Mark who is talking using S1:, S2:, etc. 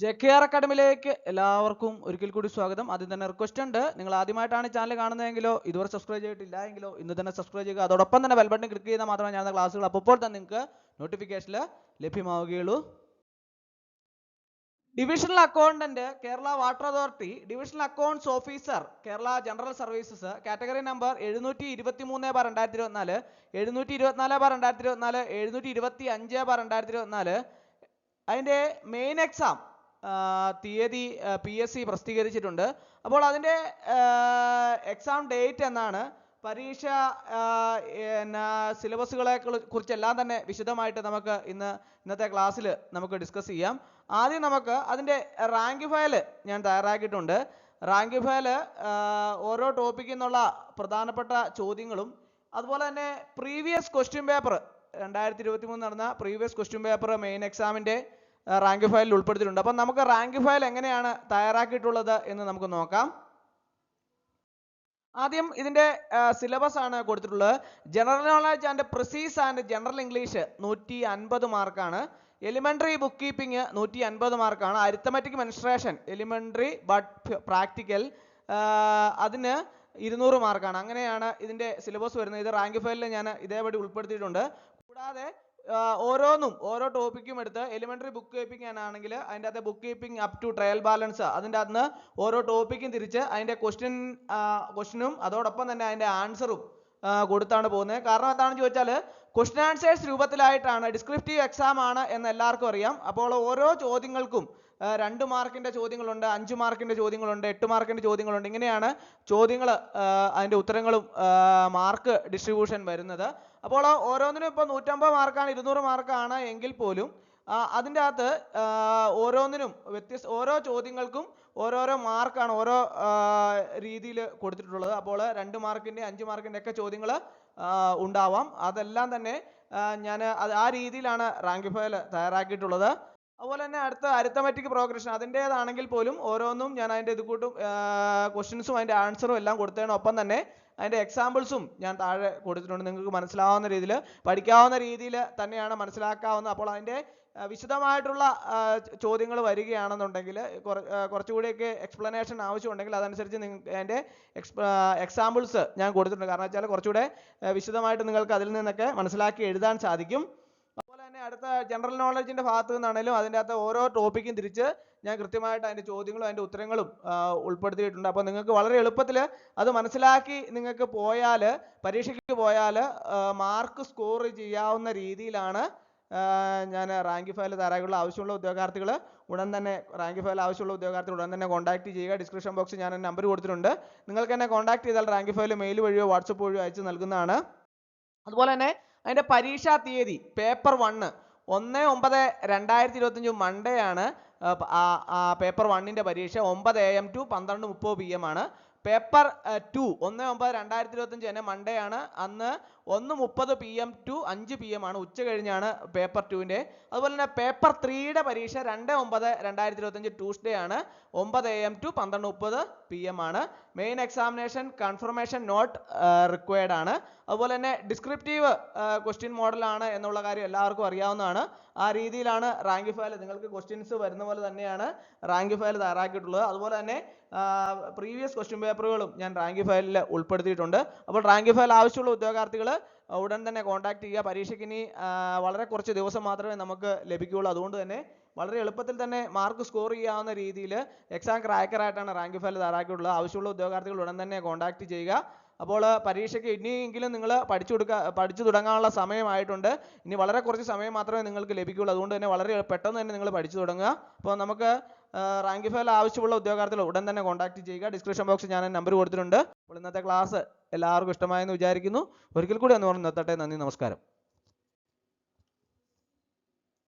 S1: JKR അക്കാഡമിയിലേക്ക് എല്ലാവർക്കും ഒരിക്കൽ കൂടി സ്വാഗതം. ആദ്യം തന്നെ റിക്വസ്റ്റ് ഉണ്ട്, നിങ്ങൾ ആദ്യമായിട്ടാണ് ചാനൽ കാണുന്നതെങ്കിലോ ഇതുവരെ സബ്സ്ക്രൈബ് ചെയ്തിട്ടില്ല എങ്കിലോ ഇന്ന് തന്നെ സബ്സ്ക്രൈബ് ചെയ്യുക. അതോടൊപ്പം തന്നെ ബെൽ ബട്ടൺ ക്ലിക്ക് ചെയ്താൽ മാത്രമേ ഞാൻ ക്ലാസ്സുകൾ അപ്പോൾ തന്നെ നിങ്ങൾക്ക് നോട്ടിഫിക്കേഷനിൽ ലഭ്യമാവുകയുള്ളൂ. Divisional accountant Kerala water authority, divisional accounts officer Kerala general services, category number 723/2024, 724/2024, 725/2024. അതിൻ്റെ മെയിൻ എക്സാം തീയതി PSC പ്രസിദ്ധീകരിച്ചിട്ടുണ്ട്. അപ്പോൾ അതിൻ്റെ എക്സാം ഡേറ്റ് എന്നാണ്, പരീക്ഷ സിലബസുകളെ കുറിച്ചെല്ലാം തന്നെ വിശദമായിട്ട് നമുക്ക് ഇന്നത്തെ ക്ലാസ്സിൽ നമുക്ക് ഡിസ്കസ് ചെയ്യാം. ആദ്യം നമുക്ക് അതിൻ്റെ റാങ്ക് ഫയൽ ഞാൻ തയ്യാറാക്കിയിട്ടുണ്ട്. റാങ്ക് ഫയൽ ഓരോ ടോപ്പിക്കിൽ നിന്നുള്ള പ്രധാനപ്പെട്ട ചോദ്യങ്ങളും അതുപോലെ തന്നെ പ്രീവിയസ് ക്വസ്റ്റ്യൻ പേപ്പർ 2023 നടന്ന പ്രീവിയസ് ക്വസ്റ്റ്യൻ പേപ്പർ മെയിൻ എക്സാമിൻ്റെ റാങ്ക് ഫയലിൽ ഉൾപ്പെടുത്തിയിട്ടുണ്ട്. അപ്പം നമുക്ക് റാങ്ക് ഫയൽ എങ്ങനെയാണ് തയ്യാറാക്കിയിട്ടുള്ളത് എന്ന് നമുക്ക് നോക്കാം. ആദ്യം ഇതിൻ്റെ സിലബസ് ആണ് കൊടുത്തിട്ടുള്ളത്. General knowledge and precis and general English 150 മാർക്കാണ്. എലിമെൻ്ററി ബുക്ക് കീപ്പിംഗ് 150 മാർക്കാണ്. Arithmetic mensuration elementary but practical അതിന് 200 മാർക്കാണ്. അങ്ങനെയാണ് ഇതിൻ്റെ സിലബസ് വരുന്നത്. ഇത് റാങ്ക് ഫയലിൽ ഞാൻ ഇതേപടി ഉൾപ്പെടുത്തിയിട്ടുണ്ട്. കൂടാതെ ഓരോ ടോപ്പിക്കും എടുത്ത് എലിമെൻ്ററി ബുക്ക് കീപ്പിംഗ് ആണെങ്കിൽ അതിൻ്റെ അകത്ത് book keeping up to trial balance അതിൻ്റെ അകത്ത് ഓരോ ടോപ്പിക്കും തിരിച്ച് അതിൻ്റെ ക്വസ്റ്റ്യനും അതോടൊപ്പം തന്നെ അതിൻ്റെ ആൻസറും കൊടുത്താണ് പോകുന്നത്. കാരണം എന്താണെന്ന് ചോദിച്ചാൽ ക്വസ്റ്റ്യൻ ആൻസേഴ്സ് രൂപത്തിലായിട്ടാണ്, ഡിസ്ക്രിപ്റ്റീവ് എക്സാം ആണ് എന്ന് എല്ലാവർക്കും അറിയാം. അപ്പോൾ ഓരോ ചോദ്യങ്ങൾക്കും 2 മാർക്കിൻ്റെ ചോദ്യങ്ങളുണ്ട്, 5 മാർക്കിൻ്റെ ചോദ്യങ്ങളുണ്ട്, 8 മാർക്കിൻ്റെ ചോദ്യങ്ങളുണ്ട്. ഇങ്ങനെയാണ് ചോദ്യങ്ങൾ അതിൻ്റെ ഉത്തരങ്ങളും മാർക്ക് ഡിസ്ട്രിബ്യൂഷൻ വരുന്നത്. അപ്പോൾ ഓരോന്നിനും ഇപ്പോൾ 150 മാർക്കാണ്, 200 മാർക്കാണ് എങ്കിൽ പോലും അതിൻ്റെ അകത്ത് ഓരോന്നിനും ഓരോ ചോദ്യങ്ങൾക്കും ഓരോരോ മാർക്കാണ് ഓരോ രീതിയിൽ കൊടുത്തിട്ടുള്ളത്. അപ്പോൾ 2 മാർക്കിൻ്റെ 5 മാർക്കിൻ്റെ ഒക്കെ ചോദ്യങ്ങൾ ഉണ്ടാവാം. അതെല്ലാം തന്നെ ഞാൻ ആ രീതിയിലാണ് റാങ്ക് ഫയൽ തയ്യാറാക്കിയിട്ടുള്ളത്. അതുപോലെ തന്നെ അടുത്ത അരിത്തമെറ്റിക് പ്രോഗ്രഷൻ അതിൻ്റേതാണെങ്കിൽ പോലും ഓരോന്നും ഞാൻ അതിൻ്റെ ഇത് കൂട്ടും ക്വസ്റ്റ്യൻസും അതിൻ്റെ ആൻസറും എല്ലാം കൊടുത്തതിന് ഒപ്പം തന്നെ അതിൻ്റെ എക്സാമ്പിൾസും ഞാൻ താഴെ കൊടുത്തിട്ടുണ്ട്. നിങ്ങൾക്ക് മനസ്സിലാവുന്ന രീതിയിൽ പഠിക്കാവുന്ന രീതിയിൽ തന്നെയാണ് മനസ്സിലാക്കാവുന്നത്. അപ്പോൾ അതിൻ്റെ വിശദമായിട്ടുള്ള ചോദ്യങ്ങൾ വരികയാണെന്നുണ്ടെങ്കിൽ കുറച്ചുകൂടിയൊക്കെ എക്സ്പ്ലനേഷൻ ആവശ്യമുണ്ടെങ്കിൽ അതനുസരിച്ച് നിങ്ങൾക്ക് അതിൻ്റെ എക്സാമ്പിൾസ് ഞാൻ കൊടുത്തിട്ടുണ്ട്. കാരണം വെച്ചാൽ കുറച്ചുകൂടെ വിശദമായിട്ട് നിങ്ങൾക്ക് അതിൽ നിന്നൊക്കെ മനസ്സിലാക്കി എഴുതാൻ സാധിക്കും. അതുപോലെ തന്നെ അടുത്ത ജനറൽ നോളജിൻ്റെ ഭാഗത്തു നിന്നാണെങ്കിലും അതിൻ്റെ അകത്ത് ഓരോ ടോപ്പിക്കും തിരിച്ച് ഞാൻ കൃത്യമായിട്ട് അതിൻ്റെ ചോദ്യങ്ങളും അതിൻ്റെ ഉത്തരങ്ങളും ഉൾപ്പെടുത്തിയിട്ടുണ്ട്. അപ്പോൾ നിങ്ങൾക്ക് വളരെ എളുപ്പത്തിൽ അത് മനസ്സിലാക്കി നിങ്ങൾക്ക് പരീക്ഷയ്ക്ക് പോയാൽ മാർക്ക് സ്കോർ ചെയ്യാവുന്ന രീതിയിലാണ് ഞാൻ റാങ്ക് ഫയൽ തയ്യാറാക്കിയുള്ള ആവശ്യമുള്ള ഉദ്യോഗാർത്ഥികൾ ഉടൻ തന്നെ കോൺടാക്ട് ചെയ്യുക. ഡിസ്ക്രിപ്ഷൻ ബോക്സിൽ ഞാൻ നമ്പർ കൊടുത്തിട്ടുണ്ട്. നിങ്ങൾക്ക് എന്നെ കോൺടാക്ട് ചെയ്താൽ റാങ്ക് ഫയൽ മെയിൽ വഴിയോ വാട്സപ്പ് വഴിയോ അയച്ചു നൽകുന്നതാണ്. അതുപോലെ തന്നെ അതിൻ്റെ പരീക്ഷാ തീയതി പേപ്പർ 1 1/9/2025 മൺഡേ ആണ്. പേപ്പർ 1ൻ്റെ പരീക്ഷ 9 AM to 12:30 PM ആണ്. പേപ്പർ 2 1/9/2025 തന്നെ മൺഡേ ആണ്. അന്ന് 1:30 PM to 5 PM ആണ്, ഉച്ച കഴിഞ്ഞാണ് പേപ്പർ 2ൻ്റെ. അതുപോലെ തന്നെ പേപ്പർ 3യുടെ പരീക്ഷ 2/9/2025 ട്യൂസ്ഡേ ആണ്, 9 AM to 12:30 PM ആണ്. Main examination confirmation not required ആണ്. അതുപോലെ തന്നെ ഡിസ്ക്രിപ്റ്റീവ് ക്വസ്റ്റ്യൻ മോഡലാണ് എന്നുള്ള കാര്യം എല്ലാവർക്കും അറിയാവുന്നതാണ്. ആ രീതിയിലാണ് റാങ്ക് ഫയൽ, നിങ്ങൾക്ക് ക്വസ്റ്റ്യൻസ് വരുന്ന പോലെ തന്നെയാണ് റാങ്ക് ഫയൽ തയ്യാറാക്കിയിട്ടുള്ളത്. അതുപോലെ തന്നെ പ്രീവിയസ് ക്വസ്റ്റ്യൻ പേപ്പറുകളും ഞാൻ റാങ്ക് ഫയലിൽ ഉൾപ്പെടുത്തിയിട്ടുണ്ട്. അപ്പോൾ റാങ്ക് ഫയൽ ആവശ്യമുള്ള ഉദ്യോഗാർത്ഥികൾ ഉടൻ തന്നെ കോൺടാക്ട് ചെയ്യുക. പരീക്ഷയ്ക്ക് ഇനി വളരെ കുറച്ച് ദിവസം മാത്രമേ നമുക്ക് ലഭിക്കുകയുള്ളൂ. അതുകൊണ്ട് തന്നെ വളരെ എളുപ്പത്തിൽ തന്നെ മാർക്ക് സ്കോർ ചെയ്യാവുന്ന രീതിയിൽ എക്സാം ക്രാക്കറായിട്ടാണ് റാങ്ക് ഫയൽ തയ്യാറാക്കിയിട്ടുള്ളത്. ആവശ്യമുള്ള ഉദ്യോഗാർത്ഥികൾ ഉടൻ തന്നെ കോൺടാക്ട് ചെയ്യുക. അപ്പോൾ പരീക്ഷയ്ക്ക് ഇനിയെങ്കിലും നിങ്ങൾ പഠിച്ചു തുടങ്ങാനുള്ള സമയമായിട്ടുണ്ട്. ഇനി വളരെ കുറച്ച് സമയം മാത്രമേ നിങ്ങൾക്ക് ലഭിക്കുകയുള്ളൂ. അതുകൊണ്ട് തന്നെ വളരെ പെട്ടെന്ന് തന്നെ നിങ്ങൾ പഠിച്ചു തുടങ്ങുക. അപ്പോൾ നമുക്ക് റാങ്ക് ഫയൽ ആവശ്യമുള്ള ഉദ്യോഗാർത്ഥികൾ ഉടൻ തന്നെ കോൺടാക്ട് ചെയ്യുക. ഡിസ്ക്രിപ്ഷൻ ബോക്സിൽ ഞാൻ നമ്പർ കൊടുത്തിട്ടുണ്ട്. അപ്പോൾ ഇന്നത്തെ ക്ലാസ് എല്ലാവർക്കും ഇഷ്ടമായെന്ന് വിചാരിക്കുന്നു. ഒരിക്കൽ കൂടി ഒന്ന് നിർത്തട്ടെ. നന്ദി, നമസ്കാരം.